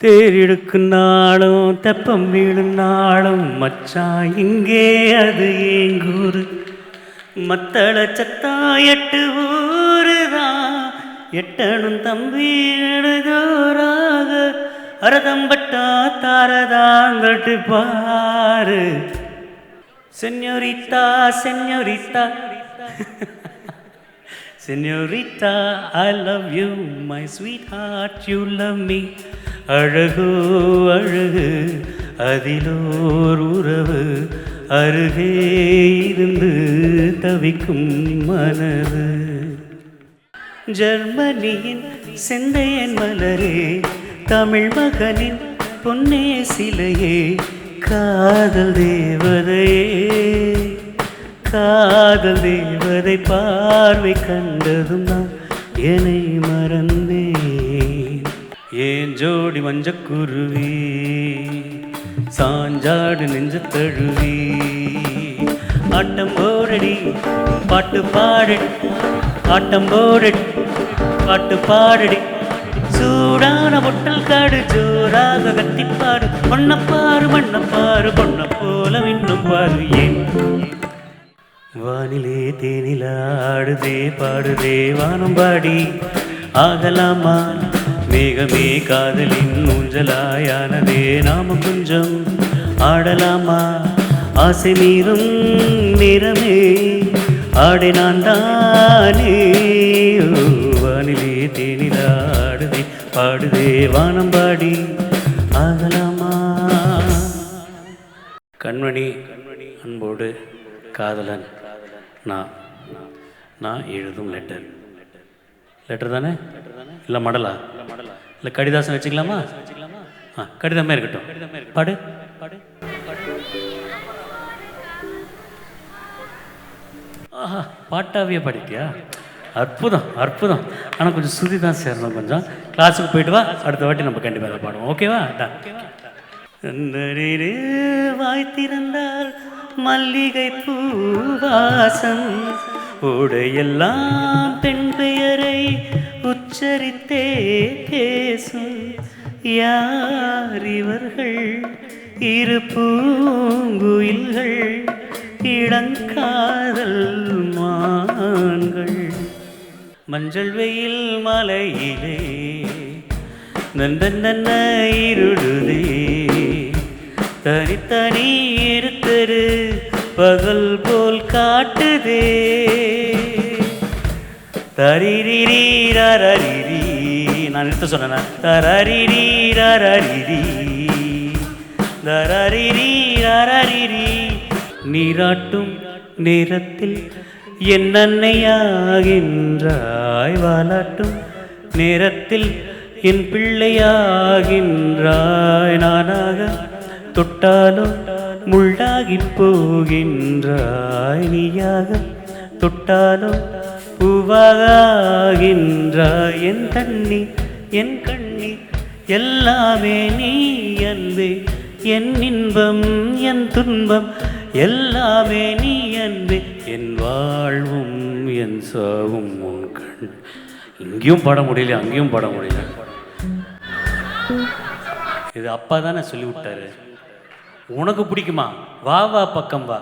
தேரிடுக்கும் நாளும் தெப்பம் வீழும் நாளும் மச்சான் இங்கே அது எங்கூரு மத்தள சத்தா 8 ஊருதான் எட்டணும் தம்பி நெடுதோராக அரதம்பட்டா தாரதாங்கட்டு பாரு சென்யோரித்தா சென்யோரித்தா Señorita, I love you, my sweetheart, you love me. அழகு அழகு அதிலோர் உறவு அருகே இருந்து தவிக்கும் மனது ஜெர்மனியின் செந்தையன் மலரே தமிழ் மகனின் பொன்னே சிலையே காதல் தேவதையே காதல் தேவதை பார்வை கண்டதும் நான் என்னை மறந்தேன் ஏன் ஜோடி மஞ்சக்குருவி சாஞ்சாடு நெஞ்ச தழுவி ஆட்டம் போரடி பாட்டு பாடடி ஆட்டம் போரடி பாட்டு பாடடி சூடான பொட்டல் காடு ஜோராக கத்திப்பாடு பொன்னப்பாரு மண்ணப்பாரு பொன்ன போல இன்னும் பாரு ஏன் வானிலே தேனிலாடுதே பாடுதே வானம்பாடி ஆகலாமா மேகமே காதலின் ஊஞ்சலாயானதே நாம கொஞ்சம் ஆடலாமா ஆசை மீறும் நிறமே ஆடை நான் தானே வானிலே தேனிலாடுதே பாடுதே வானம்பாடி ஆகலாமா கண்மணி அன்போடு காதலன் நான் எழுதும் லெட்டர் தானே இல்லை மடலா இல்லை கடிதாசம் வச்சுக்கலாமா கடிதமே இருக்கட்டும் பாடு ஆஹா பாட்டாவியே பாடிட்டியா அற்புதம் அற்புதம் ஆனால் கொஞ்சம் சுதி தான் சேரணும் கொஞ்சம் கிளாஸுக்கு போயிட்டு வா அடுத்த வாட்டி நம்ம கண்டிப்பாக பாடுவோம் ஓகேவா வாய் திறந்தால் மல்லிகை பூவாசம் உடையெல்லாம் பெண் பெயரை உச்சரித்தே பேசும் யார் இவர்கள் இரு பூங்குயில்கள் இளங்காதல் மான்கள் மஞ்சள் வெயில் மலையிலே நந்தன்ன இருடுதே தனித்தனி இருத்தரு பகல் போல் காட்டுதே தரிரிரி ரரிரி நான் நிறுத்த சொன்னேன் தரிரி ரரிரி தரிரி ரரிரி நீராட்டும் நேரத்தில் என் அன்னையாகின்றாய் வாலாட்டும் நேரத்தில் என் பிள்ளையாகின்றாய் நானாக தொட்டாலோ முள்ளாகி போகின்றாய் நீயாக தொட்டாலோ பூவாகின்றாய் என் தண்ணி என் கண்ணி எல்லாமே நீ அன்பே என் இன்பம் என் துன்பம் எல்லாமே நீ அன்பே என் வாழ்வும் என் சாவும் உன் கண் இங்கேயும் பாட முடியல அங்கேயும் பாட முடியல இது அப்பா தானே சொல்லி விட்டாரு உனக்கு பிடிக்குமா வா வா பக்கம் வா